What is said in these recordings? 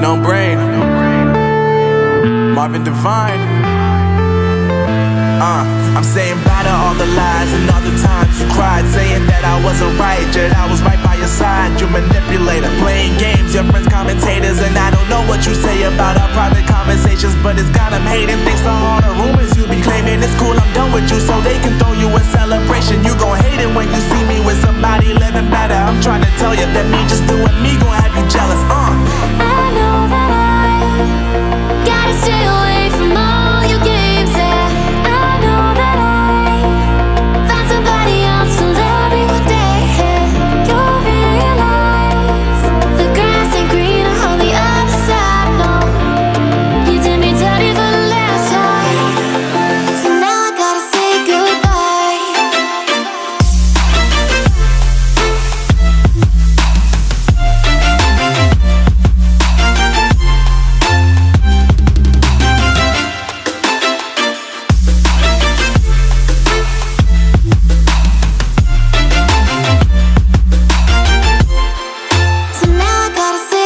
No brain. Marvin Divine. I'm saying bye to all the lies and all the times you cried, saying that I wasn't right, yet I was right by your side. You manipulator, playing games, your friends commentators, and I don't know what you say about our private conversations, but it's got them hating. Thanks to all the rumors you be claiming. It's cool, I'm done with you, so they can throw you a celebration. You gon' hate it when you see me with somebody living better. I'm trying to tell you that me just doing me gon' have you jealous. I know that I gotta stay away from all your games, yeah. I know that I found somebody else to love me one day, yeah. You'll realize the grass ain't greener on the other side, no. You did me dirty for the last time, so now I gotta say goodbye. So now I gotta say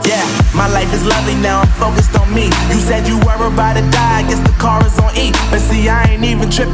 Yeah, my life is lovely now, I'm focused on me. You said you were about to die, I guess the car is on E. But see, I ain't even tripping.